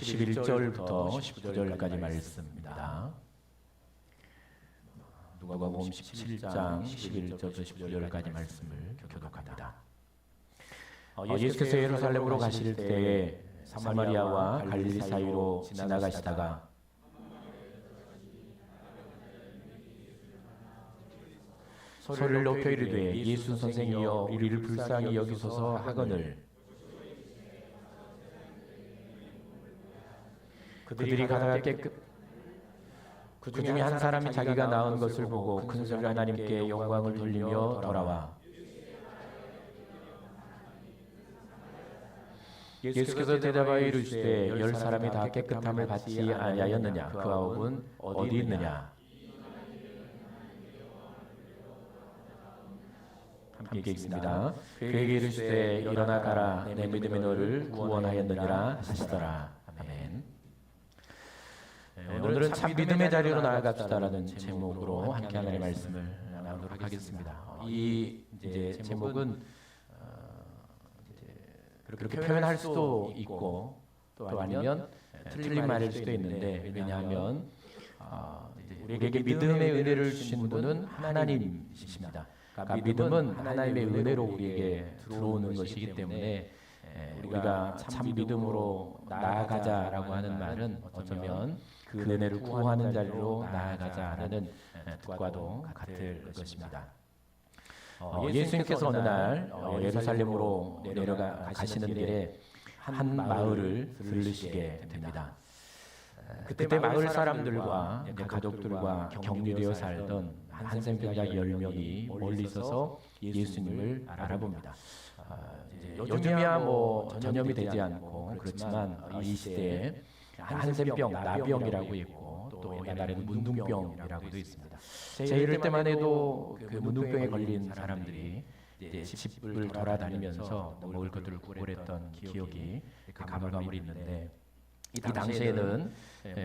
11절부터 19절까지 말씀입니다. 누가복음 17장 11절부터 19절까지 말씀을 교독합니다. 예수께서 예루살렘으로 가실 때에 사마리아와 갈릴리 사이로 지나가시다가 소리를 높여 이르되 예수 선생이여 우리를 불쌍히 여기소서 하거늘 그들이 가다가 그 중에 한 사람이 자기가 낳은 것을 보고 큰 소리로 하나님께 영광을 돌리며 돌아와 예수께서 대답하여 이르시되 10사람이 다 깨끗함을 받지 아니하였느냐 그 아홉은 어디 있느냐. 함께 읽습니다. 그에게 이르시되 일어나 가라 내 믿음이 너를 구원하였느니라 하시더라. 아멘. 오늘은 참 믿음의 자리로 나아갑시다라는 제목으로 함께 하나님의 말씀을 나누도록 하겠습니다. 이 이제 제목은 그렇게 표현할 수도 있고 또 아니면 틀린 말일 수도 있는데, 왜냐하면 우리에게 믿음의 은혜를 주신 분은 하나님이십니다. 그러니까 믿음은 하나님의 은혜로 우리에게 들어오는 것이기 때문에 우리가 참 믿음으로 나아가자라고 하는 말은 어쩌면 그 은혜를 구하는 자리로 나아가자라는 뜻과도 같을 것입니다. 예수님께서 어느 날 예루살렘으로 내려가시는 길에 한 마을을 들르시게 됩니다. 그때 마을 사람들과 가족들과 격리되어 살던 한센병자 10명이 멀리 있어서 예수님을 알아봅니다. 요즘이야 뭐 전염이 되지 않고 그렇지만 이 시대에 한센병, 나병이라고 있고 또 옛날에는 문둥병이라고도 있습니다. 제 이럴 때만 해도 그 문둥병에 걸린 사람들이 이제 집을 돌아다니면서 먹을 것들을 구걸했던 기억이 가물가물 있는데, 이 당시에는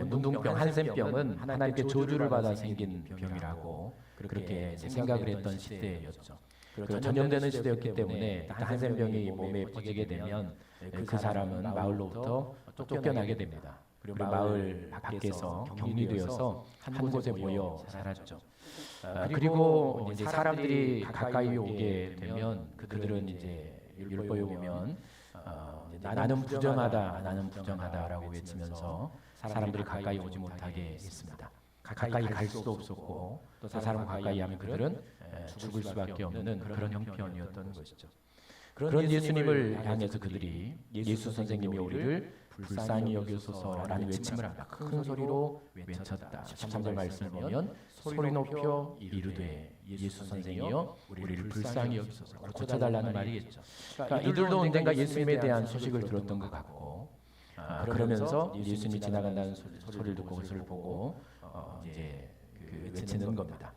문둥병, 한센병은 하나님께 저주를 받아 생긴 병이라고 그렇게 생각을 했던 시대였죠. 전염되는 시대였기 때문에 한센병이 몸에 퍼지게 되면 그 사람은 마을로부터 쫓겨나게 됩니다. 그리고 마을 밖에서 격리되어서 한 곳에 모여 살았죠. 그리고 이제 사람들이 가까이 오게 되면 그들은 이제 율법에 보면 나는 부정하다, 나는 부정하다라고 외치면서 사람들이 가까이 오지 못하게 했습니다. 가까이 갈 수도 없었고 또 사람 가까이 하면 그들은 죽을 수밖에 없는 그런 형편이었던 것이죠. 그런 예수님을 향해서 그들이 예수 선생님이 우리를 불쌍히 여기소서라는 외침을 합니다. 큰 소리로 외쳤다. 13절 말씀을 보면 소리 높여 이르되 예수 선생이여 우리를 불쌍히 여기소서, 고쳐달라는 말이겠죠. 그러니까 이들도 언젠가 예수님에 대한 소식을 들었던 것 같고 그러면서 예수님이 지나간다는 소리를 듣고 그것을 보고 이제 외치는 겁니다.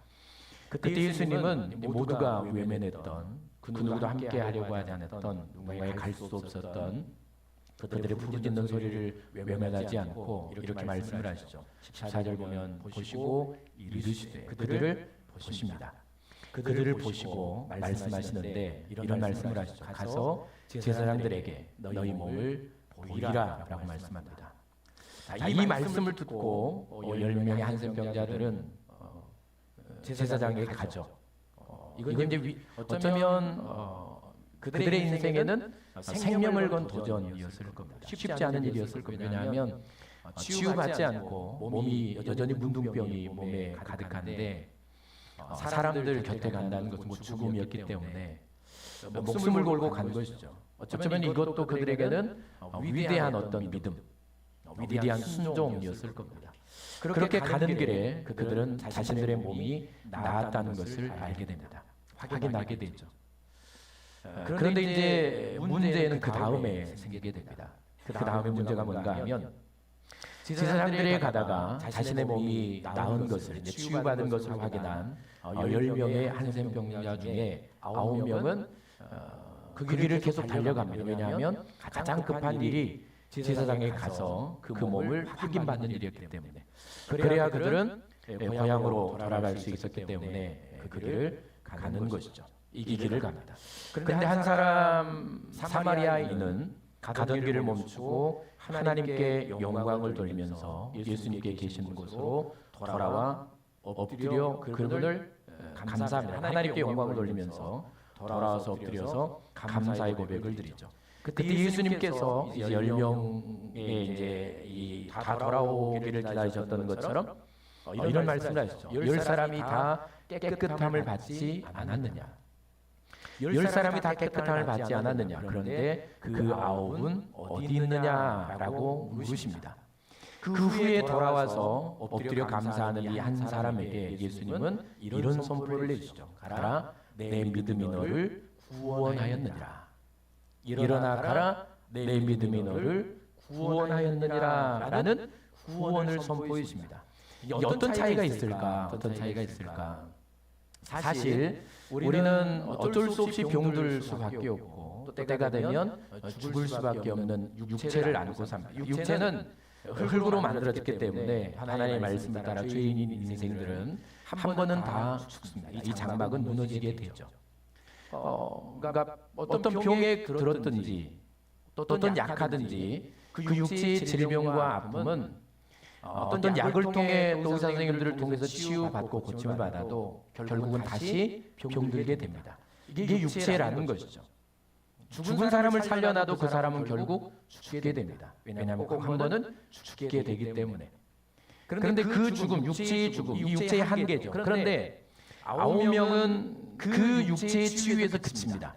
그때 예수님은 모두가 외면했던, 그 누구도 함께 하려고 하지 않았던, 누군가에 갈 수도 없었던 그들의 부르짖는 소리를 외면하지 않고 이렇게 말씀을 하시죠. 14절 보면 보시고 이르시되 그들을 보십니다. 그들을 보시고 말씀하시는데 이런 말씀을 하시죠. 가서 제사장들에게 너희 몸을 보이라 라고 말씀합니다. 이 말씀을 듣고 10명의 한센병자들은 제사장에게 가죠. 이건 이제 어쩌면 그들의 인생에는 생명을 건 도전이었을 겁니다. 쉽지 않은 일이었을 겁니다. 왜냐하면 치유받지 않고 몸이 여전히 문둥병이 몸에 가득한데 사람들 곁에 간다는 것은 죽음이었기 때문에 목숨을 걸고 간 것이죠. 어쩌면 이것도 그들에게는 위대한 어떤 믿음, 위대한 순종이었을 겁니다. 그렇게 가는 길에 그들은 자신들의 몸이 나았다는 것을 알게 됩니다. 확인하게 되죠. 그런데 이제 문제는 그 다음에 생기게 됩니다. 그 다음에 문제가 뭔가 하면 제사장들에 가다가 자신의 몸이 나은 것을, 치유받은 것을 확인한 10명의 한센병자 중에 9명은 그 길을 계속 달려갑니다. 왜냐하면 가장 급한 일이 제사장에 가서 그 몸을 확인받는 일이었기 때문에. 그래야 그들은 고향으로 돌아갈 수 있었기 때문에 그 길을 가는 것이죠. 이 길을 갑니다. 그런데 한 사람 사마리아인은 가던 길을 멈추고 하나님께 영광을 돌리면서 예수님께 계시는 곳으로 돌아와 엎드려 그분을 감사합니다. 하나님께 영광을 돌리면서 돌아와서 엎드려서 감사의 고백을 드리죠. 그때 예수님께서 10명의 이제 다 돌아오기를 기다리셨던 것처럼 이런 말씀을 하시죠. 10사람이 다 깨끗함을 받지 않았느냐? 10사람이 다 깨끗함을 받지 않았느냐? 그런데 그 9은 어디 있느냐라고 물으십니다. 그 후에 돌아와서 엎드려 감사하는 이 한 사람에게 예수님은 이런 선포를 내주시죠. 가라, 내 믿음이 너를 구원하였느니라. 일어나 가라, 내 믿음이 너를 구원하였느니라 라는 구원을 선포해 주십니다. 어떤 차이가 있을까? 어떤 차이가 있을까? 사실 우리는 어쩔 수 없이 병들 수밖에 없고 또 때가 되면 죽을 수밖에 없는 육체를 안고 삽니다. 육체는 흙으로 만들어졌기 때문에 하나님의 말씀을 따라 죄인인 인생들은 한 번은 다 죽습니다. 이 장막은 무너지게 되죠. 그러니까 어떤 병에 들었든지 어떤 약하든지 그 육체의 질병과 아픔은 어떤 약을 통해 또 의사 선생님들을 통해서 치유받고 고침을 받아도 결국은 다시 병들게 됩니다. 이게 육체라는 것이죠. 죽은 사람을 살려놔도 그 사람은 결국 죽게 됩니다. 왜냐하면 꼭 한 번은 죽게 되기 때문에. 그런데 그 죽음, 육체의 죽음, 이 육체의 한계죠. 그런데 9명은 그 육체의 치유에서 그칩니다.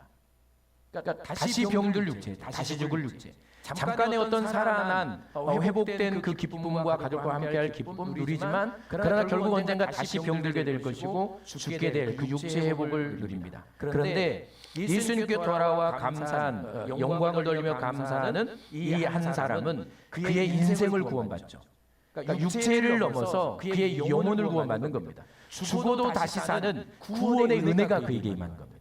그러니까 다시 병들 육체, 다시 죽을 육체. 잠깐의 어떤 살아난 회복된 그 기쁨과 가족과 함께할 기쁨 누리지만 그러나 결국 언젠가 다시 병들게 될 것이고 죽게 될 그 육체 회복을 누립니다. 그런데 예수님께 돌아와 감사한 영광을 돌리며 감사하는 이 한 사람은 그의 인생을 구원받죠. 그러니까 육체를 넘어서 그의 영혼을 구원받는 겁니다. 죽어도 다시 사는 구원의 은혜가 그에게 임하는 겁니다.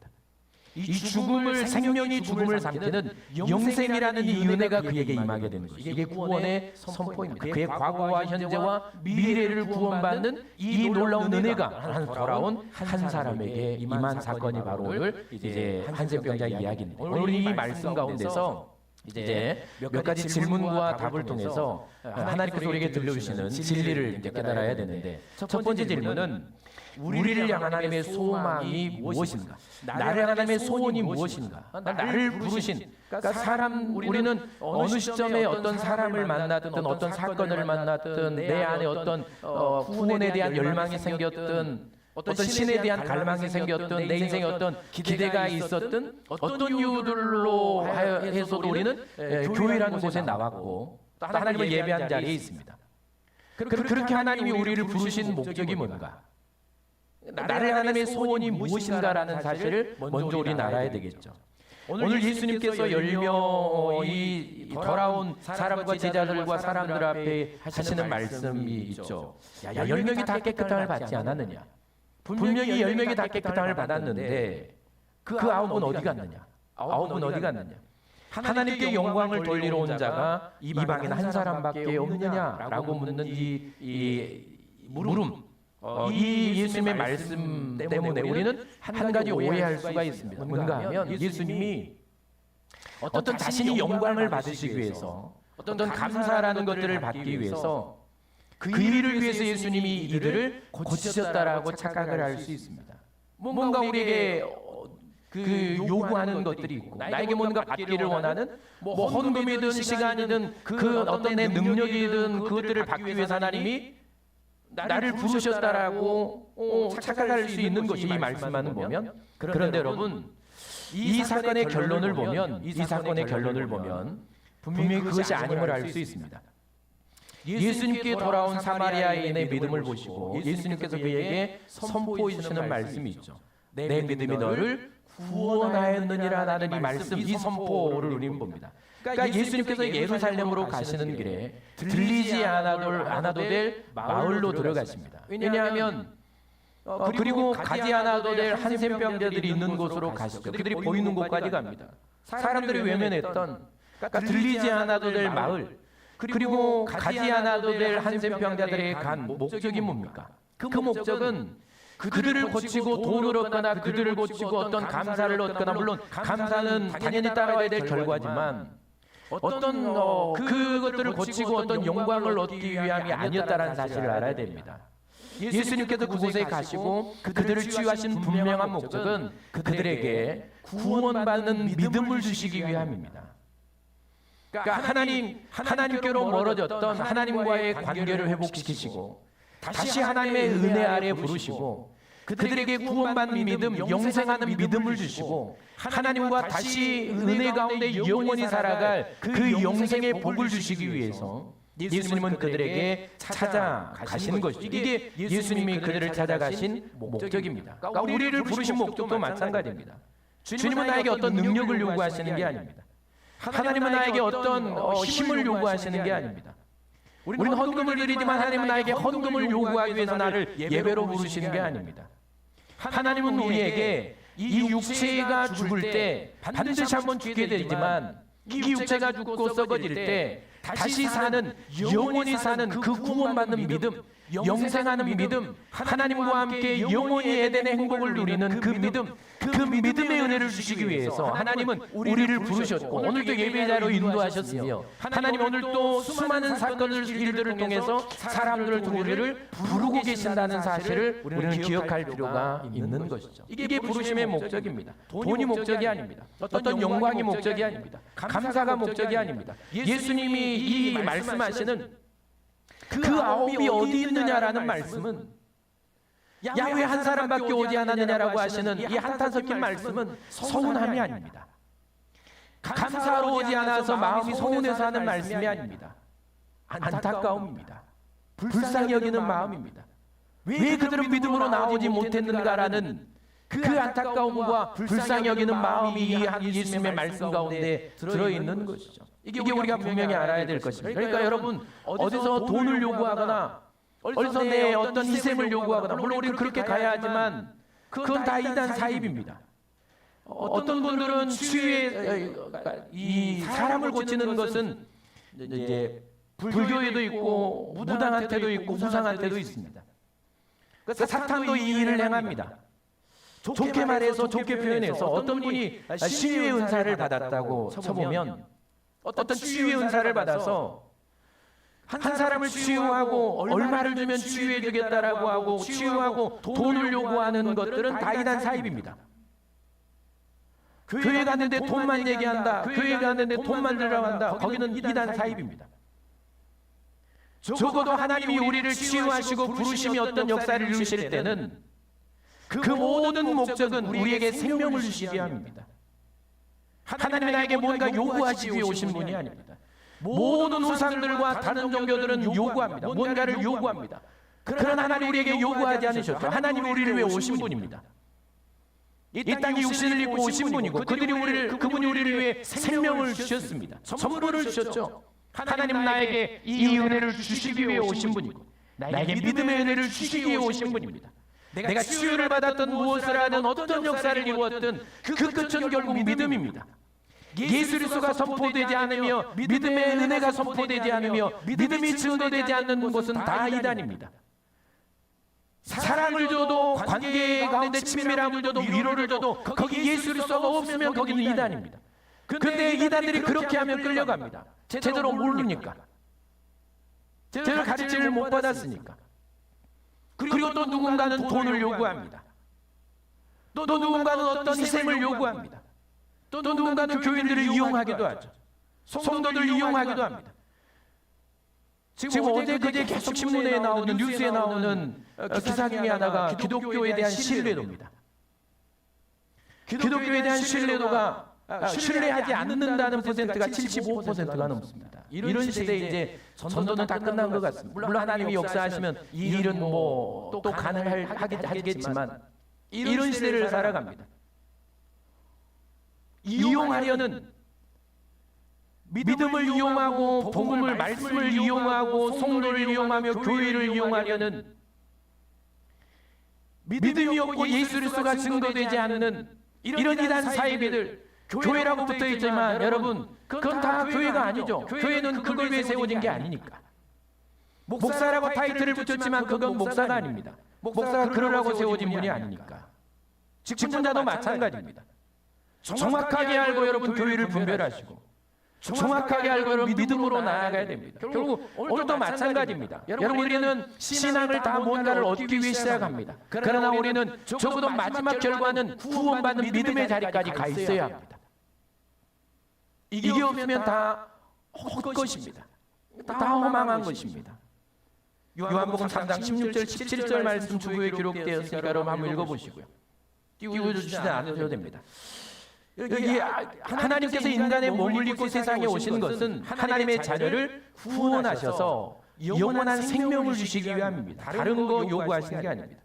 이 죽음을 생명이 죽음을 삼키는 영생이라는 이 은혜가 그에게 임하게 되는 것이죠. 이게 구원의 선포입니다. 그의 과거와 현재와 미래를 구원받는 이 놀라운 은혜가 돌아온 한 사람에게 임한 사건이 바로 오늘 이제 한센병자 이야기입니다. 오늘 이 말씀 가운데서 이제 몇 가지 질문과 답을 통해서 하나님께서 우리에게 들려주시는 진리를 이제 깨달아야 되는데 첫 번째 질문은 우리를 향한 하나님의 소망이 무엇인가? 나를 향한 하나님의 소원이 무엇인가? 나를 부르신 그러니까 우리는 어느 시점에 어떤 사람을 만났든 어떤 사건을 만났든 내 안에 어떤 구원에 대한 열망이 생겼든 어떤 신에 대한 갈망이 생겼든 내 인생에 어떤 기대가 있었든 어떤 이유들로 해서도 우리는 교회라는 곳에 나왔고 또 하나님을 예배한 자리에 있습니다. 그렇게 하나님이 우리를 부르신 목적이 뭔가? 나를 하나님의 소원이 무엇인가라는 사실을 먼저 우리 알아야 되겠죠. 오늘 예수님께서 10명이 돌아온 사람과 제자들과 사람들 앞에 하시는 말씀이 있죠. 야, 10명이 다 깨끗함을 받지 않았느냐? 분명히 10명이 다 깨끗함을 받았는데 그 9은 어디 갔느냐? 9은 어디 갔느냐? 하나님께 영광을 돌리러 온 자가 이 방에는 한 사람밖에 없느냐라고 묻는 이 물음. 이 예수님의 말씀 때문에 우리는 한 가지 오해할 수가 있습니다. 뭔가 하면 예수님이 어떤 자신이 영광을 받으시기 위해서 어떤 감사라는 것들을 받기 위해서 그 일을 위해서 예수님이 이들을 고치셨다라고 착각을 할 수 있습니다. 뭔가 우리에게 그 요구하는 것들이 있고 나에게 뭔가 받기를 원하는 뭐 헌금이든 시간이든 그 어떤 내 능력이든 그것들을 받기 위해서 하나님이 나를 부르셨다라고 착각할 수 있는 것이 이 말씀만을 보면 그런데 여러분 이 사건의 결론을 보면 분명히 그것이 아님을 알 수 있습니다. 예수님께 돌아온 사마리아인의 믿음을 보시고 예수님께서 그에게 선포해 주시는 말씀이 있죠. 내 믿음이 너를 구원하였느니라 라는 이 말씀, 이 선포를 우리는 봅니다. 그러니까 예수님께서 예루살렘으로 가시는 길에 들리지 않아도 될 마을로 들어가십니다. 왜냐하면 그리고 가지 않아도 될 한센병자들이 있는 곳으로 가시죠. 그들이 보이는 곳까지 갑니다. 사람들이 외면했던 그러니까 들리지 않아도 될 마을 그리고 가지 않아도 될 한센병자들의 간 목적이 뭡니까? 그 목적은 그들을 고치고 돈을 얻거나 그들을 고치고 어떤 감사를 얻거나 물론 감사는 당연히 따라와야 될 결과지만 그것들을 고치고 어떤 영광을 얻기 위함이 아니었다라는 사실을 알아야 됩니다. 예수님께서 그곳에 가시고 그들을 치유하신 분명한 목적은 그들에게 구원받는 믿음을 주시기 위함입니다. 그러니까 하나님께로 멀어졌던 하나님과의 관계를 회복시키시고 다시 하나님의 은혜 아래 부르시고 그들에게 구원받는 믿음, 영생하는 믿음을 주시고 하나님과 다시 은혜 가운데 영원히 살아갈 그 영생의 복을 주시기 위해서 예수님은 그들에게 찾아가시는 것이죠. 이게 예수님이 그들을 찾아가신 목적입니다. 그러니까 우리를 부르신 목적도 마찬가지입니다. 주님은 나에게 어떤 능력을 요구하시는 게 아닙니다. 하나님은 나에게 어떤 힘을 요구하시는 게 아닙니다. 우리는 헌금을 드리지만 하나님은 나에게 헌금을 요구하기 위해서 나를 예배로 부르시는 게 아닙니다. 하나님은 우리에게 이 육체가 죽을 때 반드시 한번 죽게 되지만 이 육체가 죽고 썩어질 때 다시 사는 영원히 사는 그 구원받는 믿음, 영생하는 믿음, 하나님과 함께 영원히 에덴의 행복을 누리는 그 믿음, 그 믿음의 은혜를 주시기 위해서 하나님은 우리를 부르셨고 오늘도 예배자로 인도하셨으며 하나님 오늘 또 수많은 사건을 일들을 통해서 사람들을 우리를 부르고 계신다는 사실을 우리는 기억할 필요가 있는 것이죠. 이게 부르심의 목적입니다. 돈이 목적이 아닙니다. 어떤 영광이 목적이 아닙니다. 감사가 목적이 아닙니다. 예수님이 이 말씀하시는 그 아홉이 어디 있느냐라는 말씀은 야외 한 사람밖에 오지 않았느냐라고 하시는 이 한탄 섞인 말씀은 서운함이 아닙니다. 감사로 오지 않아서 마음이 서운해서 하는 말씀이 아닙니다. 안타까움입니다. 불쌍히 여기는 마음입니다. 왜 그들은 믿음으로 나오지 못했는가라는 그 안타까움과 불쌍히 여기는 마음이 이 예수님의 말씀 가운데 들어있는 것이죠. 이게 우리가 분명히 알아야 될 것입니다. 그러니까 여러분 어디서 돈을 요구하거나 어디서 내 어떤 희생을 요구하거나 물론 우리는 그렇게 가야 하지만 그건 다 이단 사입입니다. 어떤 분들은 치유의 이 사람을 고치는 것은 이제 불교에도 있고 무당한테도 있고 우상한테도 있습니다. 그래서 사탄도 이 일을 행합니다. 좋게 말해서 좋게 표현해서 어떤 분이 치유의 은사를 받았다고 쳐보면 어떤 치유의 은사를 받아서 한 사람을 치유하고 얼마를 주면 치유해 주겠다라고 하고 치유하고 돈을 요구하는 것들은 다 이단 사입입니다. 교회 갔는데 돈만 얘기한다. 교회 갔는데 돈만 들으라고 한다. 거기는 이단 사입입니다. 적어도 하나님이 우리를 치유하시고 부르심이 어떤 역사를 이루실 때는 그 모든 목적은 우리에게 생명을 주시기 위함입니다. 하나님이 나에게 뭔가 요구하시기 위해 오신 분이 아닙니다. 모든 우상들과 다른 종교들은 요구합니다. 뭔가를 요구합니다. 그러나 하나님 우리에게 요구하지 않으셨죠. 하나님 우리를 위해 오신 분입니다. 이 땅에 육신을 입고 오신 분이고 그분이 우리를 위해 생명을 주셨습니다. 선물을 주셨죠. 하나님 나에게 이 은혜를 주시기 위해 오신 분이고 나에게 믿음의 은혜를 주시기 위해 오신 분입니다. 내가 치유를 받았던 무엇을 하든 어떤 역사를 이루었든 그 끝은 결국 믿음입니다. 예수 그리스도가 선포되지 않으며 믿음의 은혜가 선포되지 않으며 믿음이 증거되지 않는 것은 다 이단입니다. 사랑을 줘도 관계 가운데 친밀함을 줘도 위로를 줘도 거기 예수 그리스도가 없으면 거기는 이단입니다. 그런데 이단들이 그렇게 하면 끌려갑니다. 제대로 모르니까. 제대로 가르침을 못 받았으니까. 그리고 또 누군가는 돈을 요구합니다. 또 누군가는 어떤 희생을 요구합니다. 또 누군가는 교인들을 이용하기도 하죠. 성도들 이용하기도 합니다. 지금 어제 그제 계속 신문에 나오는 뉴스에 나오는 기사 중에 하나가 기독교에 대한 신뢰도입니다. 기독교에 대한 신뢰도가 신뢰하지 않는다는 퍼센트가 75%가 넘습니다. 이런 시대에 이제 전도는 다 끝난 것 같습니다. 물론 하나님이 역사하시면 이 일은 뭐 또 가능하겠지만 이런 시대를 살아갑니다. 이용하려는 믿음을 이용하고 복음을 말씀을 이용하고 성도를 이용하며 교회를 이용하려는 믿음이 없고 예수 그리스도가 증거되지 않는 이런 이단 사이비들 교회라고 붙어 있지만 여러분 그건 다 교회가 아니죠. 교회는 그걸 위해 세워진 게 아니니까. 목사라고 타이틀을 붙였지만 그건 목사가 아닙니다. 목사가 그러라고 세워진 분이 아니니까. 직분자도 마찬가지입니다. 정확하게 알고 여러분 교회를 분별하시고 정확하게 알고 믿음으로 나아가야 됩니다. 결국 오늘도 마찬가지입니다. 여러분, 우리는 신앙을 다 뭔가를 얻기 위해 시작합니다. 그러나 우리는 적어도 마지막 결과는 구원받는 믿음의 자리까지 가 있어야 합니다. 이게 없으면 다 헛것입니다. 다 허망한 것입니다. 요한복음 3장 16절 17절 말씀 주부에 기록되었으니까 여러분 한번 읽어보시고요. 띄워주시지 않으셔도 됩니다. 여기 하나님께서 인간의 몸을 입고 세상에 오신 것은 하나님의 자녀를 구원하셔서 영원한 생명을 주시기 위함입니다. 다른 거 요구하시는 게 아닙니다.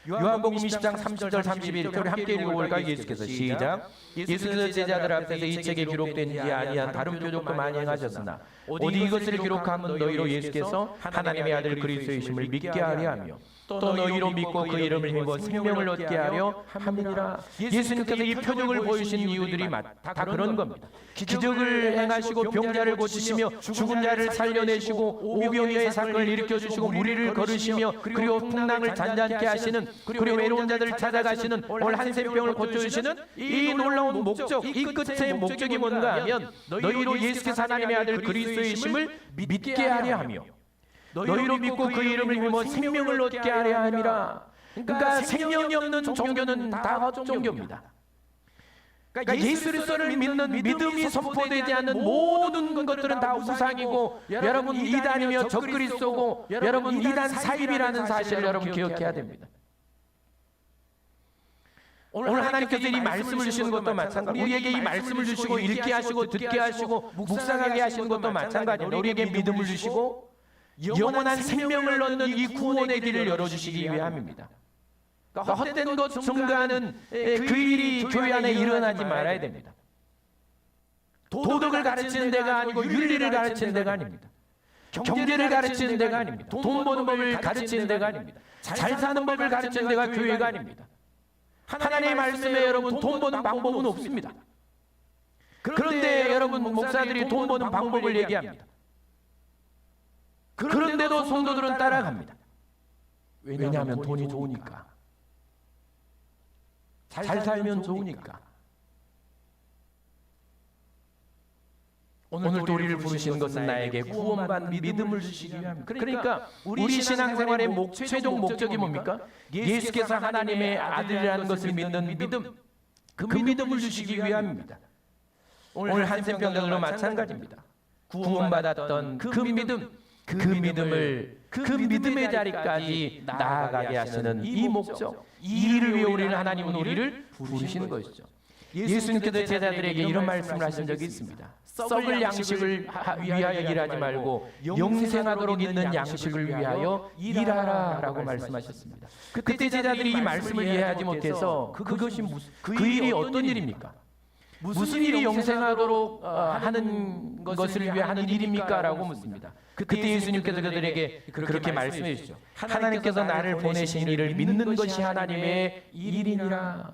요한복음 20장 30절 31절 우리 함께 읽어볼까요? 예수께서 시작. 예수께서 제자들 앞에서 이 책에 기록된지 아니한 다른 표적도 많이 행하셨으나 어디 이것을 기록하면 너희로 예수께서 하나님의 아들 그리스도이심을 믿게 하려 하며 또 너희로 믿고 그 이름을 힘입어 생명을 얻게 하려 함이니라. 예수님께서 이 표적을 보이신 이유들이 다 그런 겁니다. 기적을 행하시고 병자를 고치시며 죽은 자를 살려내시고 오병이어의 사건을 일으켜주시고 무리를 걸으시며 그리고 풍랑을 잔잔케 하시는 그리고 외로운 자들을 찾아가시는 오늘 한센병을 고쳐주시는 이 놀라운 목적, 이 끝의 목적이 뭔가 하면 너희로 예수께서 하나님의 아들 그리스도이심을 믿게 하려 하며 너희로 믿고 그 이름을 힘입어 생명을 얻게 하려 함이라. 그러니까 생명이 없는 종교는 다 헛종교입니다. 그러니까 예수 그리스도를 믿는 믿음이 선포되지 않는 모든 것들은 다 우상이고 여러분 이단이며 적그리스도고 여러분 이단 사입이라는 사실을 여러분 기억해야 됩니다. 오늘 하나님께서 이 말씀을 주시는 것도 마찬가지입니다. 우리에게 이 말씀을 주시고 읽게 하시고 듣게 하시고 묵상하게 하시는 것도 마찬가지입니다. 우리에게 믿음을 주시고 영원한 생명을 얻는 이 구원의 길을 열어주시기 위함입니다. 그러니까 헛된 것 증거하는 그 일이 교회 안에 일어나지 말아야 됩니다. 도덕을 가르치는 데가 아니고 윤리를 가르치는 데가 아닙니다. 경제를 가르치는 데가 아닙니다. 돈 버는 법을 가르치는 데가 아닙니다. 잘 사는 법을 가르치는 데가 교회가 아닙니다. 하나님의 말씀에 여러분 돈 버는 방법은 없습니다. 그런데 여러분 목사들이 돈 버는 방법을 얘기합니다. 그런데도 성도들은 따라갑니다. 왜냐하면 돈이 좋으니까. 잘 살면 좋으니까. 오늘도 우리를 부르시는 것은 나에게 구원받는 믿음을 주시기 위함입니다. 그러니까 우리 신앙생활의 최종 목적이 뭡니까? 예수께서 하나님의 아들이라는 것을 믿는 믿음, 그 믿음을 주시기 위함입니다. 오늘 한센병장으로 마찬가지입니다. 구원받았던 그 믿음, 그 믿음을 그 믿음의 자리까지 나아가게 하시는 이 목적, 이 일을 위해 우리는 하나님은 우리를 부르시는 것이죠. 예수님께서 제자들에게 이런 말씀을 하신 적이 있습니다. 썩을 양식을 위하여 일하지 말고 영생하도록 있는 양식을 위하여 일하라 라고 말씀하셨습니다. 그때 제자들이 이 말씀을 이해하지 못해서 그것이 그 일이 어떤 일입니까? 무슨 일이 영생하도록 하는 것을 위해 하는 일입니까? 라고 묻습니다. 그때 예수님께서 그들에게 그렇게 말씀해 주시죠. 하나님께서 나를 보내신 일을 믿는 것이 하나님의 일이니라.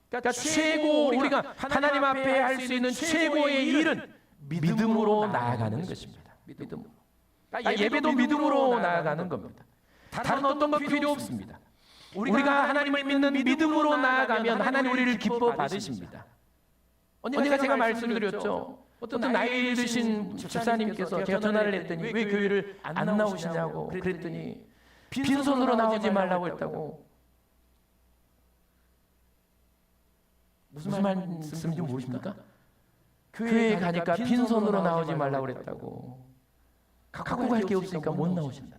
그러니까 최고 우리가 하나님 앞에 할 수 있는 최고의 일은 믿음으로 나아가는 것입니다. 믿음으로. 그러니까 예배도 믿음으로 나아가는 겁니다. 다른 어떤 것 필요 없습니다. 우리가 하나님을 믿는 믿음으로 나아가면 하나님 우리를 기뻐 받으십니다. 언젠가 제가 말씀드렸죠. 어떤 나이 드신 집사님께서 제가 전화를 했더니 왜 교회를 안 나오시냐고 그랬더니 빈손으로 나오지 말라고 했다고. 무슨 말씀인지 모르십니까? 교회에 가니까 빈손으로 나오지 말라고 그랬다고. 갖고 갈 게 없으니까 못 나오신다.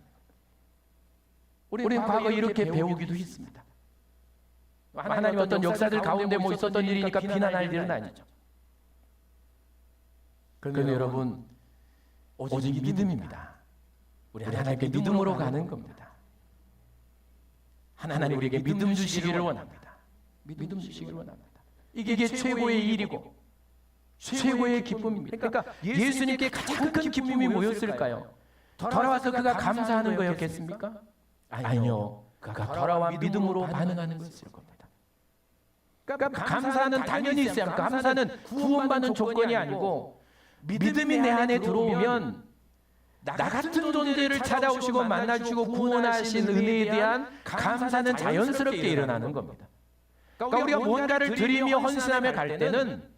우리는 과거 이렇게 배우기도 했습니다. 하나님 어떤 역사들 가운데 뭐 있었던 일이니까 비난할 일은 아니죠. 그런데 여러분 오직 믿음입니다. 우리 하나님께 믿음으로 가는 겁니다. 하나님 우리에게 믿음 주시기를 원합니다. 믿음 주시기를 원합니다. 이게 최고의 일이고 최고의 기쁨입니다. 그러니까 예수님께 가장 큰 기쁨이 뭐였을까요? 돌아와서 그가 감사하는 거였겠습니까? 아니요. 그가 돌아와 믿음으로 반응하는 것일 겁니다. 그러니까 감사는 당연히 있어야 합니다. 감사는 구원받는 조건이 아니고 믿음이 내 안에 들어오면 나 같은 존재를 찾아오시고 만나주시고 구원하신 은혜에 대한 감사는 자연스럽게 일어나는 겁니다. 그러니까 우리가 뭔가를 드리며 헌신하며 갈 때는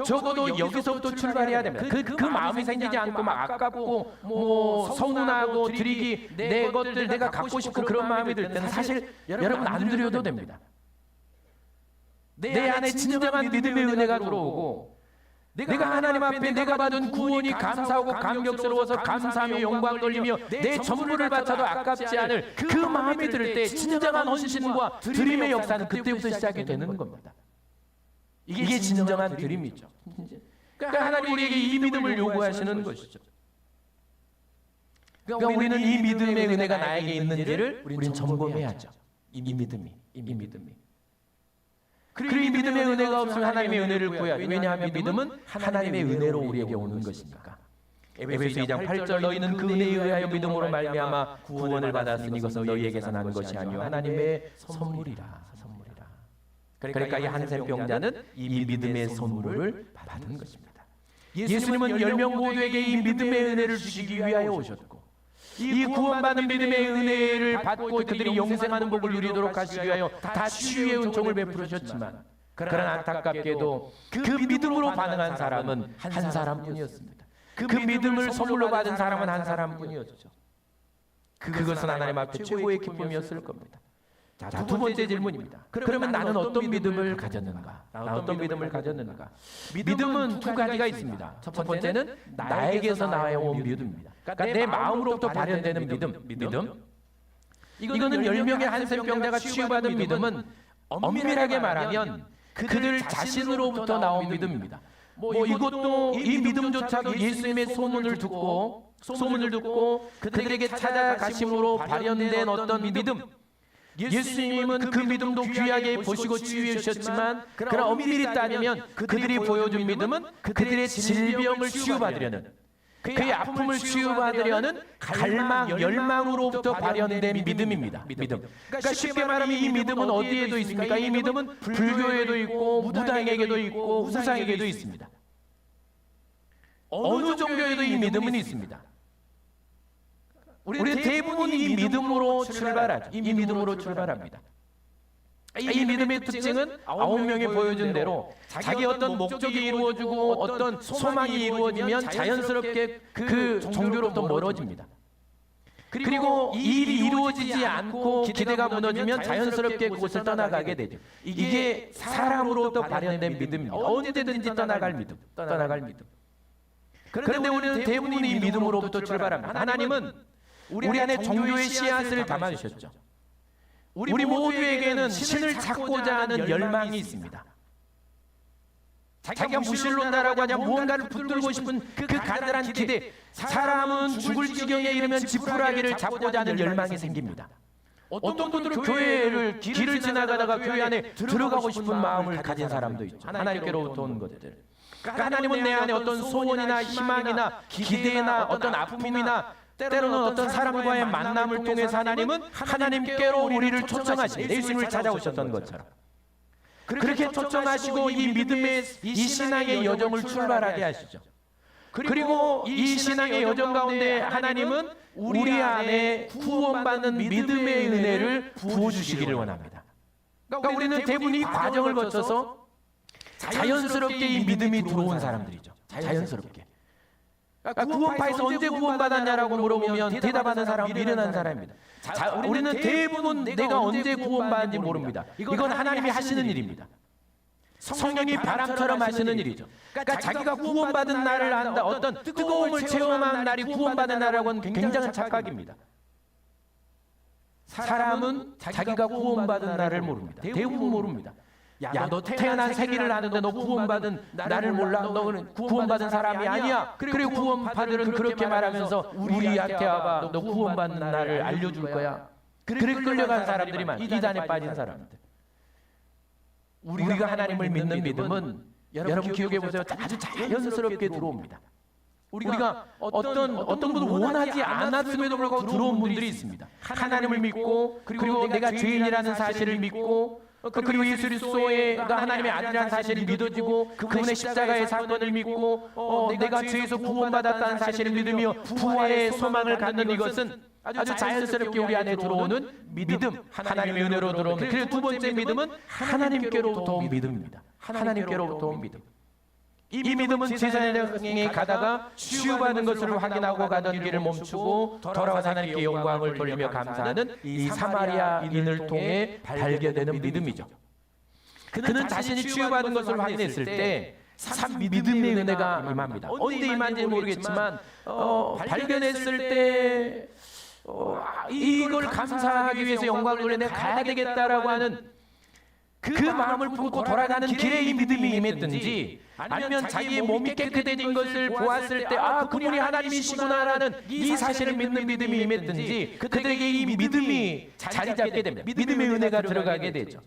적어도 여기서부터 출발해야 됩니다. 그 마음이 생기지 않고 막 아깝고 뭐 서운하고 드리기 내 것들 내가 갖고 싶고 그런 마음이 들 때는 사실 여러분 안 드려도 됩니다. 내 안에 진정한 믿음의 은혜가 들어오고 내가 하나님 앞에 내가 받은 구원이 감사하고 감격스러워서 감사하며 영광 돌리며 내 전부를 바쳐도 아깝지 않을 그 마음이 들 때 진정한 헌신과 드림의 역사는 그때부터 시작이 되는 겁니다. 이게 진정한 드림이죠. 그러니까 하나님 우리에게 이 믿음을 요구하시는 것이죠. 그러니까 우리는 이 믿음의 은혜가 나에게 있는지를 우리는 점검해야죠. 이 믿음이. 그리고 이 믿음의 은혜가 없으면 하나님의 은혜를 구해야죠. 왜냐하면 믿음은 하나님의 은혜로 우리에게 오는 것이니까. 에베소 2장 8절 너희는 그 은혜에 의하여 믿음으로 말미암아 구원을 받았으니 이것은 너희에게서 난 것이 아니요 하나님의 선물이라. 그러니까 이 한센병자는 이 믿음의 선물을 받은 것입니다. 예수님은 10명 모두에게 이 믿음의 은혜를 주시기 위하여 오셨고 이 구원받은 믿음의 은혜를 받고 그들이 영생하는 복을 누리도록 하시기 위하여 다 치유의 은총을 베푸셨지만 그러나 안타깝게도 그 믿음으로 반응한 사람은 한 사람뿐이었습니다. 그 믿음을 선물로 받은 사람은 한 사람뿐이었죠. 그것은 하나님 앞에 최고의 기쁨이었을 겁니다. 자, 두 번째 질문입니다. 그러면 나는 어떤 믿음을 가졌는가? 믿음은 두 가지가 있습니다. 첫 번째는 나에게서 나와온 믿음입니다. 그러니까 내 마음으로부터 발현되는 믿음. 이거는 10명의 한센병자가 치유받은 믿음은 엄밀하게 말하면 그들 자신으로부터 나온 믿음입니다. 이것도 이 믿음조차도 예수님의 소문을 듣고 그들에게 찾아가심으로 발현된 어떤 믿음. 예수님은 그 믿음도 귀하게 보시고 치유해 주셨지만 그러나 엄밀히 따지면 그들이 보여준 믿음은 그들의 질병을 치유받으려는 그의 아픔을 치유받으려는 갈망, 열망으로부터 발현된 믿음입니다. 그러니까 쉽게 말하면 이 믿음은 어디에도 있습니까? 이 믿음은 불교에도 있고 무당에게도 있고 우상에게도 있습니다. 어느 종교에도 이 믿음은 있습니다. 우리는 대부분 이 믿음으로 출발하죠. 이 믿음으로 출발합니다. 이 믿음의 특징은 9명이 보여준 대로 자기 어떤 목적이 이루어지고 어떤 소망이 이루어지면 자연스럽게 그 종교로부터 멀어집니다. 그리고 이 일이 이루어지지 않고 기대가 무너지면 자연스럽게 그곳을 떠나가게 되죠. 이게 사람으로부터 발현된 믿음입니다. 언제든지 떠나갈 믿음. 그런데 우리는 대부분 이 믿음으로부터 출발합니다. 하나님은 우리 안에 종교의 씨앗을 담아주셨죠. 우리 모두에게는 신을 찾고자 하는 열망이 있습니다. 자기가 무신론자라고 하냐 무언가를 붙들고 싶은 그 간절한 기대. 사람은 죽을 지경에 이르면 지푸라기를 잡고자 하는 열망이 생깁니다. 어떤 분들은 교회를 길을 지나가다가 교회 안에 들어가고 싶은 마음을 가진 사람도 있죠. 하나님께로부터 온 것들. 그러니까 하나님은 내 안에 어떤 소원이나 희망이나 기대나 어떤 아픔이나 때로는 어떤 사람과의 만남을 통해서 하나님은 하나님께로 우리를 초청하시고 예수님을 찾아오셨던 것처럼 그렇게 초청하시고 이 믿음의 이 신앙의 여정을 출발하게 하시죠. 그리고 이 신앙의 여정 가운데 하나님은 우리 안에 구원받는 믿음의 은혜를 부어주시기를 원합니다. 그러니까 우리는 대부분 이 과정을 거쳐서 자연스럽게 이 믿음이 들어온 사람들이죠. 자연스럽게. 구원파에서 언제 구원받았냐라고 물어보면 대답하는 사람은 미련한 사람입니다. 우리는 대부분 내가 언제 구원받았는지 모릅니다. 이건 하나님이 하시는 일입니다. 성령이 바람처럼 하시는 일이죠. 그러니까 자기가 구원받은 날을 안다. 어떤 뜨거움을 체험한 날이 구원받은 날이라고 하는 굉장한 착각입니다. 사람은 자기가 구원받은 날을 모릅니다. 대부분 모릅니다. 야, 너 태어난 세기를 아는데 너 구원받은 나를 몰라? 너는 구원받은 사람이 아니야. 그리고 구원파들은 그렇게 말하면서 우리한테 와봐. 너 구원받는 나를 알려줄 거야. 그래 끌려간 사람들이 많아. 이단에 빠진 사람들. 우리가 하나님을 믿는 믿음은 여러분 기억해 보세요. 아주 자연스럽게 들어옵니다. 우리가 어떤 분은 원하지 않았음에도 불구하고 들어온 분들이 있습니다. 하나님을 믿고 그리고 내가 죄인이라는 사실을 믿고 그리고 예수 그리스도가 하나님의 아들이라는 사실이 믿어지고 그분의 십자가의 사건을 믿고 내가 죄에서 구원받았다는 사실을 믿으며 부활의 소망을 갖는 이것은 아주 자연스럽게 우리 안에 들어오는 믿음, 하나님의 은혜로 들어오는. 그리고 두 번째 믿음은 하나님께로부터 온 믿음입니다. 하나님께로부터 온 믿음. 이 믿음은 제사장에 가다가 치유받은 것을 확인하고 가던 길을 멈추고 돌아와서 하나님께 영광을 돌리며 감사하는 이 사마리아인을 통해 발견되는 믿음이죠. 그는 자신이 치유받은 것을 확인했을 때 참 믿음의 은혜가 임합니다. 언제 임한지 모르겠지만 발견했을 때 이걸 감사하기 위해서 영광을 돌려 내가 가야 되겠다라고 하는 그 마음을 품고 돌아가는 길에 이 믿음이 임했든지, 아니면 자기의 몸이 깨끗해진 것을 보았을 때 그분이 하나님이시구나라는 이 사실을 믿는 믿음이 임했든지, 그들에게 이 믿음이 자리 잡게 됩니다. 믿음의 은혜가 들어가게 되죠.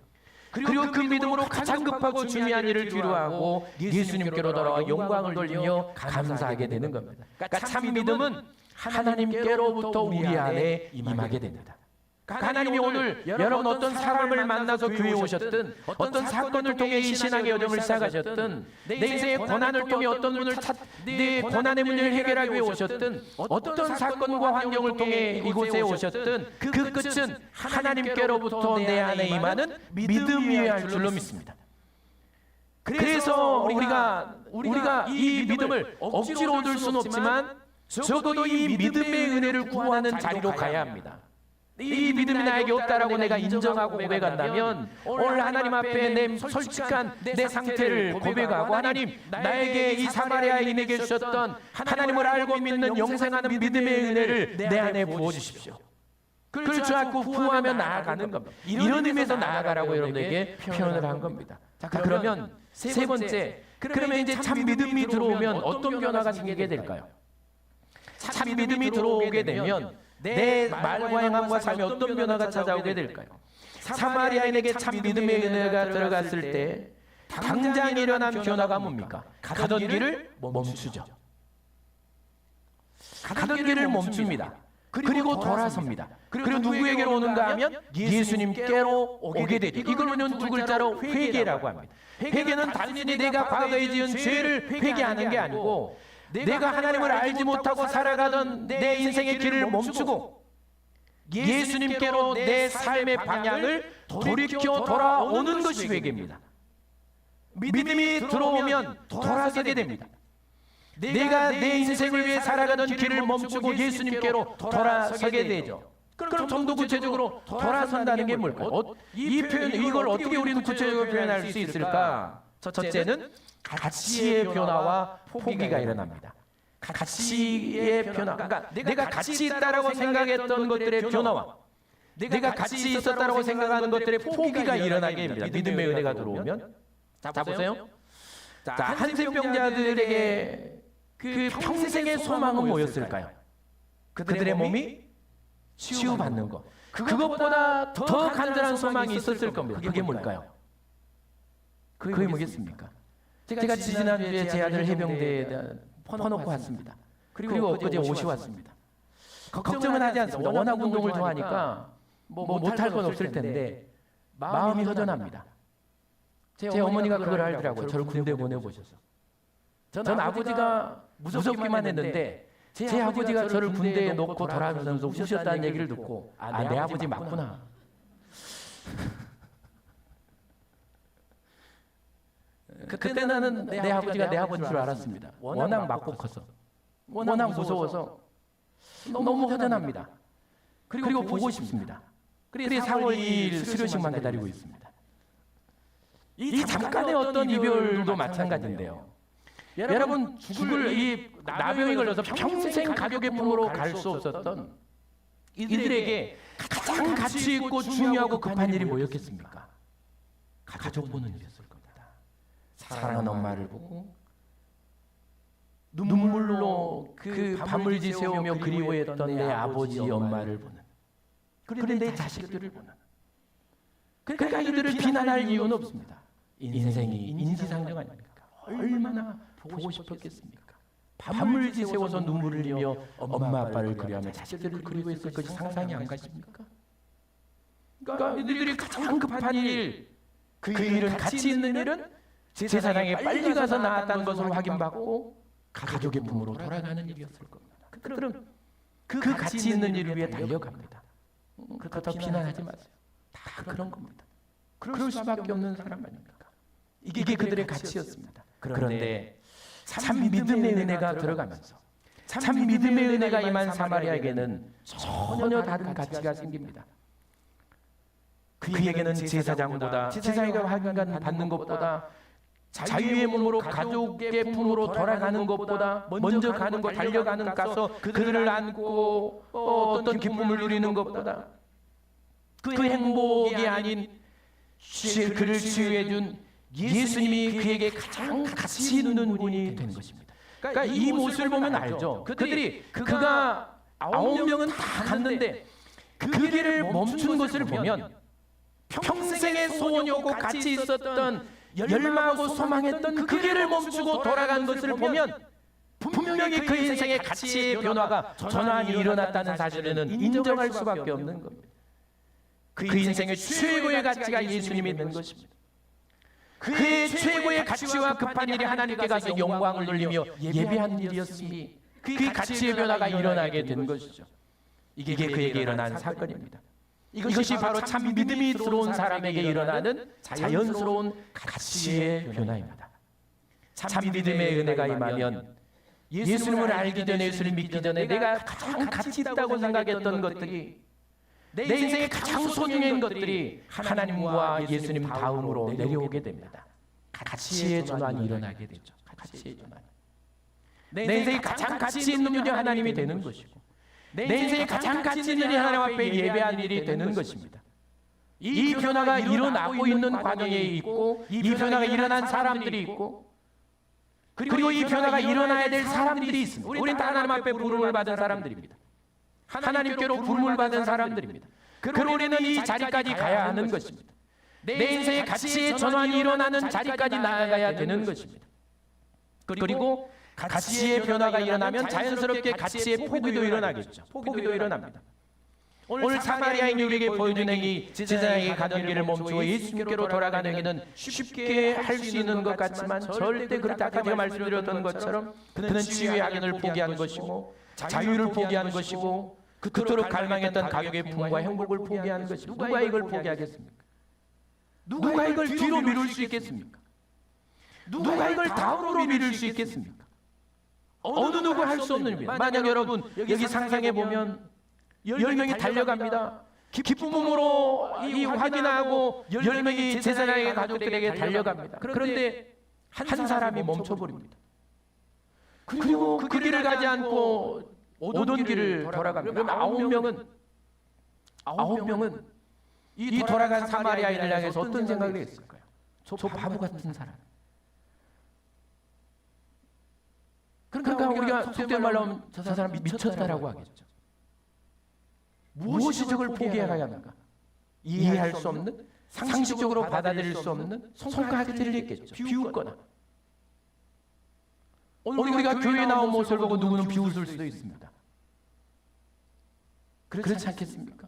그리고 그 믿음으로 가장 급하고 중요한 일을 뒤로하고 예수님께로 돌아와 영광을 돌리며 감사하게 되는 겁니다. 그러니까 참 믿음은 하나님께로부터 우리 안에 임하게 됩니다. 하나님이 오늘 여러분 어떤 사람을 만나서 교회에 오셨든, 어떤 사건을 통해 이 신앙의 여정을 시작하셨든, 내 인생의 고난을 통해 어떤 분을 내 고난의 문제를 해결하기 위해 오셨든, 어떤 사건과 환경을 통해 이곳에 오셨든, 그 끝은 하나님께로부터 내 안에 임하는 믿음이어야 할 줄로 믿습니다. 그래서 우리가 이 믿음을 억지로 얻을 수는 없지만 적어도 이 믿음의 은혜를 구하는 자리로 가야 합니다. 이 믿음이 나에게 없다라고 내가 인정하고 고백한다면, 오늘 하나님 앞에 내 솔직한 내 상태를 고백하고, 하나님 나에게 이 사마리아인에게 주셨던 하나님을 알고 믿는 영생하는 믿음의 은혜를 내 안에 부어주십시오. 그걸 주하고 구하며 나아가는 겁니다. 이런 의미에서 나아가라고 여러분에게 표현을 한 겁니다. 자, 그러면 세 번째, 그러면 이제 참 믿음이 들어오면 어떤 변화가 생기게 될까요? 참 믿음이 들어오게 되면 내 말과 행함과 삶에 어떤 변화가 찾아오게 될까요? 사마리아인에게 참 믿음의 은혜가 들어갔을 때 당장 일어난 변화가 뭡니까? 가던 길을 멈추죠. 가던 길을 멈춥니다. 그리고 돌아섭니다. 그리고 누구에게로 오는가 하면 예수님께로 오게 되죠. 이걸 우리는 두 글자로 회개라고 합니다. 회개는 단순히 내가 과거에 지은 죄를 회개하는 게 아니고, 내가 하나님을 알지 못하고 살아가던 내 인생의 길을 멈추고 예수님께로 내 삶의 방향을 돌이켜 돌아오는 것이 회개입니다. 믿음이 들어오면 돌아서게 됩니다. 내가 내 인생을 위해 살아가던 길을 멈추고 예수님께로 돌아서게 되죠. 그럼 좀 더 구체적으로 돌아선다는 게 뭘까요? 이걸 어떻게 우리는 구체적으로 표현할 수 있을까? 첫째는 가치의 변화와 포기가 일어납니다. 가치의 변화, 그러니까 내가 가치 있다라고 생각했던 것들의 변화와 내가 가치 있었다라고 생각하는 것들의 포기가 일어나게 됩니다. 믿음의 은혜가 들어오면. 자, 보세요. 자, 한센병자들에게 그 평생의 소망은 뭐였을까요? 그들의 몸이 치유받는 것. 그것보다 더 간절한 소망이 있었을 겁니다. 그게 뭘까요? 그게 뭐겠습니까? 제가 지난주에 제 아들 해병대에 퍼놓고 왔습니다. 그리고 엊그제 옷이 왔습니다. 걱정은 하지 않습니다. 워낙 운동을 좋아하니까 못할 건 없을 텐데 마음이 허전합니다. 제 어머니가 그걸 알더라고요. 저를 군대 보내보셔서. 전 아버지가 무섭기만 했는데 제 아버지가 저를 군대에 놓고 돌아가면서 우셨다는 얘기를 듣고 내 아버지 맞구나. 그때 나는 내 아버지가 내 아버지인 줄 알았습니다. 워낙 맞고 커서, 워낙 무서워서 너무 허전합니다. 그리고 보고 싶습니다. 그래서 4월 2일 수료식만 기다리고 있습니다. 이 잠깐의 어떤 이별도 마찬가지인데요. 여러분, 죽을 이 나병이 걸려서 평생 가족의 품으로 갈 수 없었던 이들에게 가장 가치 있고 중요하고 급한 일이 뭐였겠습니까? 가족 보는 일이었을 겁니다. 사랑하는 엄마를 보고 눈물로 그 밤을 지새우며 그리워했던 내 아버지 엄마를 보는, 그리고 내 자식들을 보는. 그러니까 이들을 비난할 이유는 없습니다. 인생이 인지상정 아닙니까? 얼마나 보고 싶었겠습니까? 밤을 지새워서 눈물을 흘리며 엄마 아빠를 그리워하며 자식들을 그리워했을 것이 상상이 안 가십니까? 그러니까 이들이 가장 급한 일, 그 일은, 가치 있는 일은 제사장에 빨리 가서 나았다는 것을 확인받고 가족의 품으로 돌아가는 일이었을 겁니다. 그들은 그 가치 있는 일을 위해 달려갑니다. 그렇다 비난하지 마세요. 다 그런 겁니다. 그럴 수밖에 없는 사람 아닙니까? 이게 그들의 가치였습니다. 그런데 참 믿음의 은혜가 들어가면서 참 믿음의 은혜가 임한 사마리아에게는 전혀 다른 가치가 생깁니다. 그에게는 제사장보다 제사가 확인간 받는 것보다 자유의 몸으로 가족의 품으로 돌아가는 것보다 먼저 가는 것, 달려가는 가서 그들을 안고 어떤 기쁨을 누리는 것보다 그 행복이 아닌 그를 치유해 준 예수님이 그에게 가장 가치 있는 분이 된 것입니다. 그러니까 이 모습을 보면 알죠. 그가 9명은 다 갔는데 그 길을 멈춘 것을 보면 평생의 소원이었고 같이 있었던 열망하고 소망했던 그 길을 멈추고 돌아간 것을 보면 분명히 그 인생의 가치의 변화가 전환이 일어났다는 사실은 인정할 수밖에 없는 겁니다. 그 인생의 최고의 가치가 예수님이 있는 것입니다. 그의 최고의 가치와 급한 일이 하나님께 가서 영광을 돌리며 예배한 일이었으니 그 가치의 변화가 일어나게 된 것이죠. 이게 그에게 일어난 사건입니다. 이것이 바로 참 믿음이 들어온 사람에게 일어나는 자연스러운 가치의 변화입니다. 참 믿음의 은혜가 임하면 예수님을 알기 전에, 예수를 믿기 전에 내가 가장 가치 있다고 생각했던 것들이, 내 인생의 가장 소중한 것들이 하나님과 예수님 다음으로 내려오게 됩니다. 가치의 전환이 일어나게 되죠. 가치의 전환. 내 인생의 가장 가치 있는 분이 하나님이 되는 것이고, 내 인생의 가장 가치 있는 일이 하나님 앞에 예배한 일이 되는 것입니다. 이 변화가 일어나고 있는 과정에 있고, 이 변화가 일어난 사람들이 있고, 그리고 이 변화가 일어나야 될 사람들이 있습니다. 우리는 다 하나님 앞에 부름을 받은 사람들입니다. 하나님께로 부름을 받은 사람들입니다. 그리고 우리는 이 자리까지 가야 하는 것입니다. 내 인생의 가치의 전환이 일어나는 자리까지 나아가야 되는 것입니다. 그리고 가치의 변화가 일어나면 자연스럽게 가치의 포기도 일어나겠죠. 포기도 일어납니다. 오늘 사마리아인이 우리에게 보여준 이 제사장에게 가던 길을 멈추고 예수님께로 돌아가는 길은 쉽게 할 수 있는 것 같지만 절대 그렇지 않다. 제가 말씀드렸던 것처럼 그는 치유의 악연을 포기한 것이고 자유를 포기한 것이고 그토록 갈망했던 가족의 품과 행복을 포기한 것이고, 누가 이걸 포기하겠습니까? 누가 이걸 뒤로 미룰 수 있겠습니까? 누가 이걸 다음으로 미룰 수 있겠습니까? 어느 누구 할 수 없는 일입니다. 만약 여러분 여기 상상해 보면 10명이 달려갑니다. 기쁜 몸으로 이 확인하고 10명이 제사장의 가족들에게 달려갑니다. 그런데 한 사람이 멈춰버립니다. 그리고 그 길을 가지 않고 오던 길을 돌아갑니다. 그럼 9명은 이 돌아간 사마리아인을 향해서 어떤 생각을 했을까요? 저 바보 같은 사람. 그러니까 우리가 속된 말로 하면 저 사람 미쳤다라고 하겠죠. 무엇이 저걸 포기해야 합니까? 이해할 수 없는, 상식적으로 받아들일 수 없는 손가락질을 했겠죠. 비웃거나. 오늘 우리가 교회에 나온 모습을 보고 누구는 비웃을 수도 있습니다. 그렇지 않겠습니까?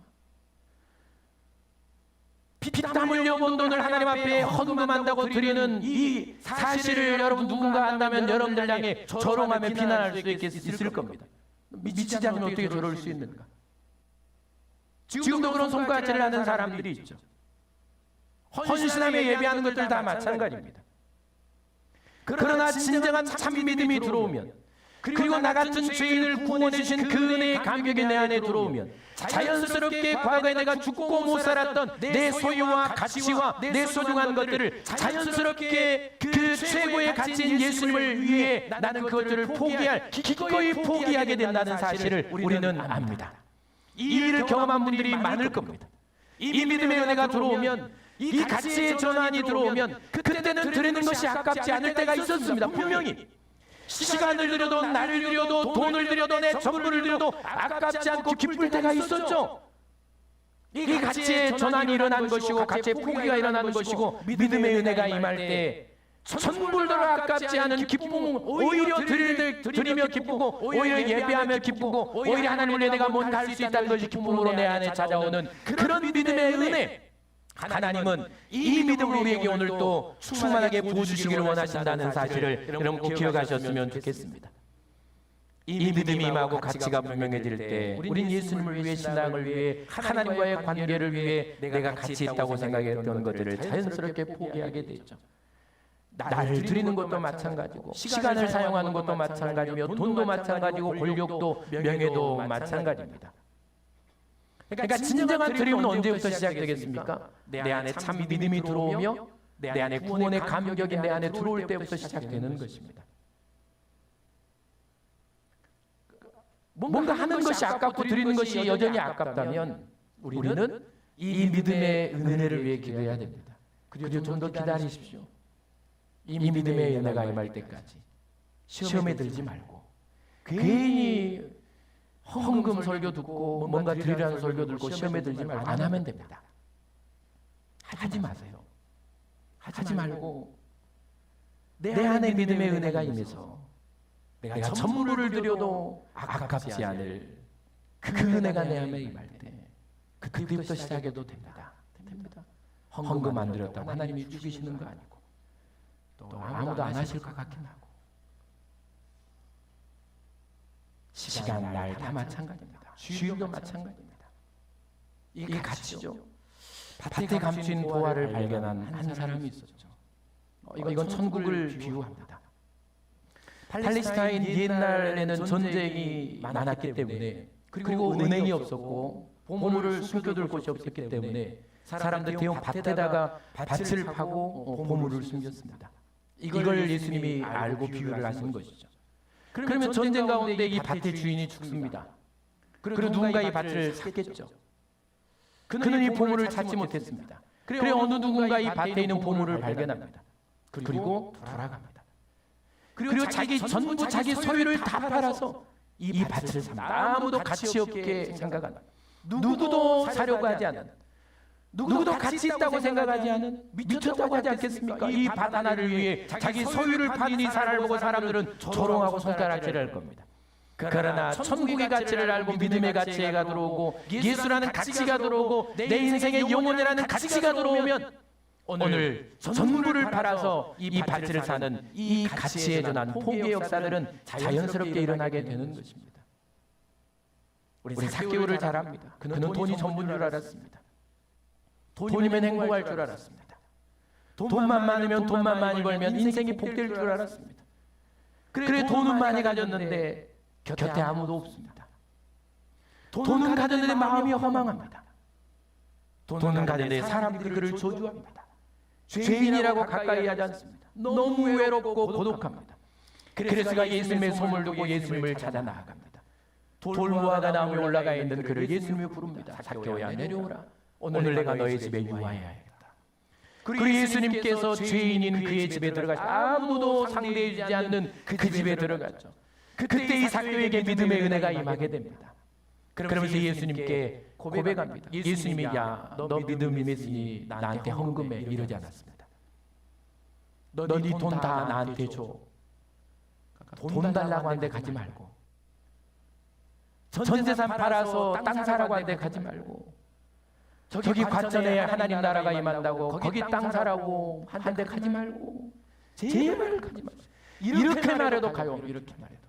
피땀 흘려 번 돈을 하나님 앞에 헌금한다고 드리는 이 사실을 여러분 누군가 안다면 여러분들 향해 조롱하며 비난할 수 있을 겁니다. 미치지 않으면 어떻게 저럴 수 있는가? 지금도 그런 손가락질을 하는 사람들이 있죠. 헌신하며 예배하는 것들 다 마찬가지입니다. 그러나 진정한 참 믿음이 들어오면, 그리고 나 같은 죄인을 구원해 주신 그 은혜의 감격이 내 안에 들어오면 자연스럽게 과거에 내가 죽고 못 살았던 내 소유와 가치와 내 소중한 것들을 자연스럽게 그 최고의 가치인 예수님을 위해 나는 그것들을 기꺼이 포기하게 된다는 사실을 우리는 압니다. 이 일을 경험한 분들이 많을 겁니다. 이 믿음의 은혜가 들어오면, 이 가치의 전환이 들어오면 그때는 드리는 것이 아깝지 않을 때가 있었습니다. 분명히 시간을 들여도 나를 들여도 돈을 들여도 내 전부를 들여도 아깝지 않고 기쁠 때가 있었죠. 이 가치의 전환이 일어난 것이고 가치의 포기가 일어난 것이고 믿음의 은혜가 임할 때 전부를 아깝지 않은 기쁨, 오히려 드리며 기쁘고 오히려 예배하며 기쁘고 오히려 하나님을 내가 뭔가 할 수 있다는 것이 기쁨으로 내 안에 찾아오는 그런 믿음의 은혜. 하나님은 이 믿음을 우리에게 오늘 또 충만하게 부어주시기를 원하신다는 사실을 여러분 꼭 기억하셨으면 좋겠습니다. 이 믿음이 임하고 가치가 분명해질 때 우린 예수님을 위해, 신앙을 위해, 하나님과의 관계를 위해 내가 가치 있다고 생각했던 것들을 자연스럽게 포기하게 되죠. 나를 드리는 것도 마찬가지고 시간을 사용하는 것도 마찬가지며 돈도 마찬가지고 권력도 명예도 마찬가지입니다. 그러니까 진정한 드림은 언제부터 시작되겠습니까? 내 안에 참 믿음이 들어오며 내 안에 구원의 감격이 내 안에 들어올 때부터 시작되는 것입니다. 뭔가 하는 것이 아깝고 드리는 것이 여전히 아깝다면 우리는 이 믿음의 은혜를 위해 기도해야 됩니다. 그리고 좀 더 기다리십시오. 이 믿음의 은혜가 임할 때까지 시험에 들지 말고 괜히 헌금 설교 듣고 뭔가 드리라는 설교 듣고 시험에 들지 말고 안 하면 됩니다. 하지 마세요. 하지 말고 내 안에 믿음의 은혜가 임해서 내가 전부를 드려도 아깝지 않을 그 은혜가 내 안에 임할 때 그때부터 시작해도 됩니다. 헌금 안 드렸다고 하나님이 죽이시는 거 아니고 또 아무도 안 하실 것 같긴 하고 시간, 날 다 마찬가지입니다. 주일도 마찬가지입니다. 이게 가치죠. 밭에 감춘 보화를 발견한 한 사람이 있었죠. 이건 천국을 비유합니다. 팔레스타인 옛날에는 전쟁이 많았기 때문에 그리고 은행이 없었고 보물을 숨겨둘 곳이 없었기 때문에 사람들 대형 밭에다가 밭을 파고 보물을 숨겼습니다. 이걸 예수님이 알고 비유를 하신 것이죠. 그러면 전쟁 가운데 이 밭의 주인이 죽습니다. 그리고 누군가 이 밭을 샀겠죠. 그는 이 보물을 찾지 못했습니다. 그래 어느 누군가 이 밭에 있는 보물을 발견합니다. 그리고 돌아갑니다. 그리고 자기 전부 자기 소유를 다 팔아서 이 밭을 삽니다. 아무도 가치 없게 생각하는, 누구도 사려고 하지 않는, 누구도 가치 있다고 생각하지 않은, 미쳤다고 하지 않겠습니까? 이 밭 하나를 위해 자기 소유를 팔은 이 사람을 보고 사람들은 조롱하고 손가락질을 할 겁니다. 그러나 천국의 가치를 알고 믿음의 가치가 들어오고 예수라는 가치가 들어오고 내 인생의 영혼이라는 가치가 들어오면 오늘 전부를 팔아서 이 밭을 사는 이 가치에 준한 포기의 역사들은 자연스럽게 일어나게 되는 것입니다. 우리 삭개오를 잘 압니다. 그는 돈이 전부인 줄 알았습니다. 돈이면 행복할 줄 알았습니다. 돈만 많으면 돈만 많이 벌면 인생이 복될 줄 알았습니다. 그래 돈은 많이 가졌는데 곁에 아무도 없습니다. 돈은 가졌는데 마음이 허망합니다. 돈은 가졌는데 사람들이 그를 저주합니다. 죄인이라고 가까이 하지 않습니다. 너무 외롭고 고독합니다. 그래서 그가 예수님의 소문을 듣고 예수님을 찾아 나아갑니다. 돌무화과 나무에 올라가 있는 그를 예수님이 부릅니다. 삭개오야 내려오라. 오늘 내가 너의 집에 유하여야겠다. 그리고 예수님께서 죄인인 그의 집에 들어가시 아무도 상대해주지 않는 그 집에 들어갔죠. 그때 이 삭개오에게 믿음의 은혜가 임하게 됩니다. 그러면서 예수님께 고백합니다. 예수님이 야, 너 믿음이 있으니 나한테 헌금해 이러지 않았습니다. 너 네 돈 다 나한테 줘. 돈 달라고 하는데 가지 말고, 전 재산 팔아서 땅 사라고 하는데 가지 말고, 저기 과천에 하나님 나라가 임한다고 거기 땅 사라고 하는데 가지 말고, 제발 가지 말고. 이렇게 말해도 가요. 이렇게 말해도.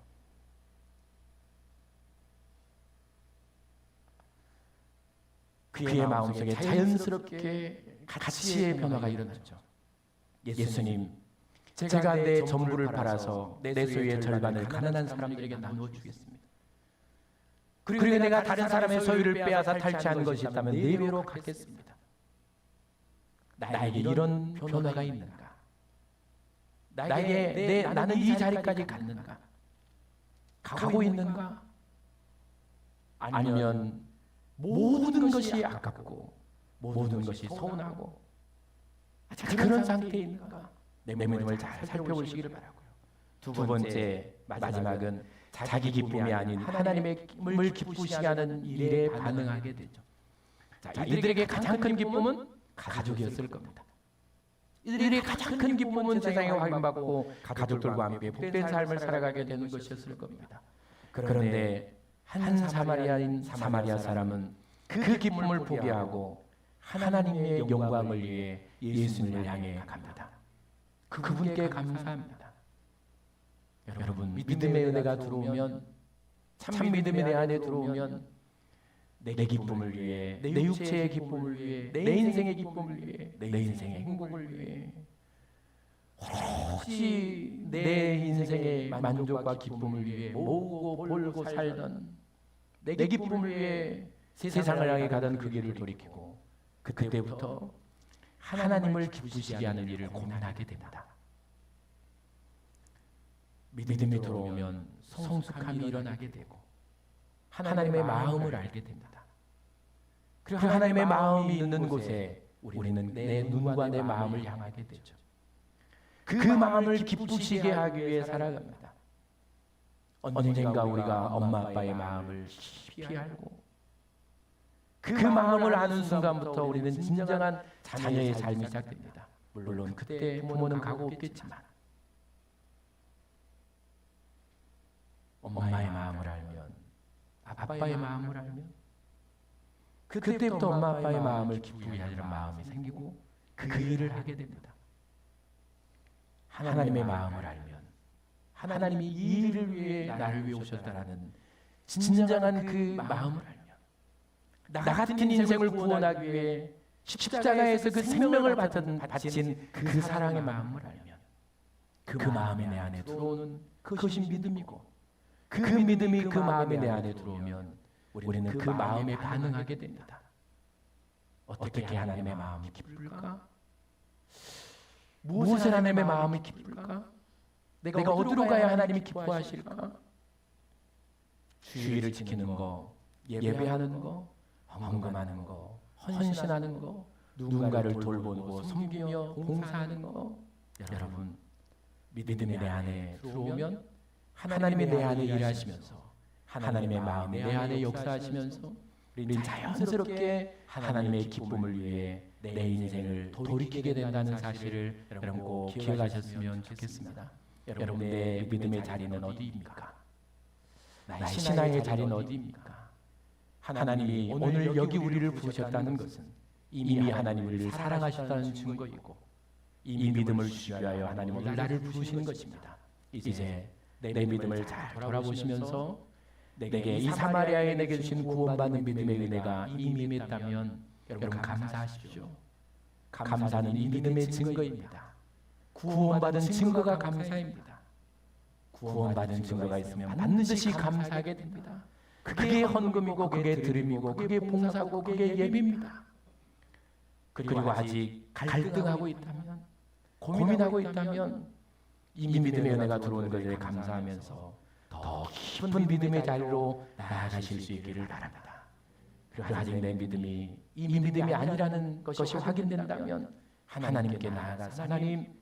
그의 마음속에 자연스럽게 가치의 변화가 일어났죠. 예수님, 제가 내 전부를 팔아서 내 소유의 절반을 가난한 사람들에게 나누어 주겠습니다. 그리고 내가 다른 사람의 소유를 빼앗아 탈취한 것이 있다면 네 배로 갚겠습니다. 나에게 이런 변화가 있는가? 나는 이 자리까지 갔는가? 가고 있는가? 아니면 모든 것이 아깝고 모든 것이 서운하고 그런 상태에 있는가? 내 믿음을 잘 살펴보시기를 바라고요. 두 번째, 마지막은 자기 기쁨이 아닌 하나님의 기쁨을 기쁘시게 하는 일에 반응하게 되죠. 이들에게 가장 큰 기쁨은 가족이었을 겁니다. 이들의 가장 큰 기쁨은 세상에 확인받고 가족들과 함께 복된 삶을 살아가게 되는 것이었을 겁니다. 그런데 한 사마리아인 사마리아 사람은 그 기쁨을 포기하고 하나님의 영광을 위해 예수님을 향해 갑니다. 그분께 감사합니다. 여러분, 믿음의 은혜가 들어오면, 참 믿음이 내 안에 들어오면 내 기쁨을 위해, 내 육체의 기쁨을 위해, 내 인생의 기쁨을 위해, 내 인생의 행복을 위해 혹시 내 인생의 만족과 기쁨을 위해 모으고 벌고 살던 내 기쁨을 위해 세상을 향해 가던 그 길을 돌이키고 그때부터 하나님을 기쁘시게 하는 일을 고민하게 됩니다. 믿음이 들어오면 성숙함이 일어나게 되고 하나님의 마음을 알게 됩니다. 그리고 하나님의 마음이 있는 곳에 우리는 내 눈과 내 마음을 향하게 되죠. 그 마음을 기쁘시게 하기 위해 살아갑니다. 언젠가 우리가 엄마 아빠의 마음을 깊이 알고 그 마음을 아는 순간부터 우리는 진정한 자녀의 삶이 시작됩니다. 물론 그때 부모는 가고 없겠지만 엄마의 마음을 알면, 아빠의 마음을 알면 그때부터 엄마 아빠의 마음을 기쁘게 하려는 마음이 생기고 그 일을 하게 됩니다. 하나님의 마음을 알면 하나님이 이 일을 위해 나를 위해 오셨다라는 진정한 그 마음을 알면 나 같은 인생을 구원하기 위해 십자가에서 그 생명을 바친 그 사랑의 마음을 알면 그 마음이 내 안에 들어오는 그것이 믿음이고 그 믿음이 그 마음이 내 안에 들어오면 우리는 그 마음에 반응하게 됩니다. 어떻게 하나님의 마음이 기쁠까? 무엇을 하나님의 마음이 기쁠까? 내가 어디로 가야 하나님이 기뻐하실까? 주의를 지키는 거, 예배하는 거, 헌금하는 거, 헌신하는 거, 누군가를 돌보고 섬기며 봉사하는 거. 여러분, 믿음이 내 안에 들어오면 하나님이 내 안에 일하시면서 하나님의 마음이 내 안에 역사하시면서 우리는 자연스럽게 하나님의 기쁨을 위해 내 인생을 돌이키게 된다는 사실을 여러분 꼭 기억하셨으면 좋겠습니다. 여러분, 내 믿음의 자리는 어디입니까? 나의 신앙의 자리는 어디입니까? 하나님이 오늘 여기 우리를 부르셨다는 것은 이미 하나님 우리를 사랑하셨다는 증거이고 이 믿음을 주기 위하여 하나님 오늘 나를 부르시는 것입니다. 이제 내 믿음을 잘 돌아보시면서 내게 이 사마리아에 내게 주신 구원받는 믿음의 은혜가 이미 임했다면 여러분 감사하십시오. 감사는 이 믿음의 증거입니다. 구원받은 증거가 감사입니다. 구원받은 증거가 있으면 반드시 감사하게 됩니다. 그게 헌금이고 그게 드림이고 그게 봉사고 그게 예비입니다. 그리고 아직 갈등하고 있다면 고민하고 있다면 이 믿음의 은혜가 들어오는 것에 감사하면서 더 깊은 믿음의 자리로 나아가실 수 있기를 바랍니다. 그리고 아직 내 믿음이 이 믿음이 아니라는 것이 확인된다면 하나님께 나아가서 하나님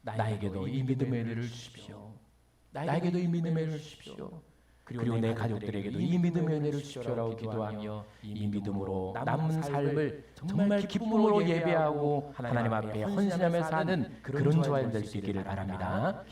나에게도 이 믿음의 은혜를 주십시오. 나에게도 이 믿음의 은혜를 주십시오. 그리고 내 가족들에게도 이 믿음의 은혜를 주십시오라고 기도하며 이 믿음으로 남은 삶을 정말 기쁨으로 예배하고 하나님 앞에 헌신하며 사는 그런 저와 될 수 있기를 바랍니다.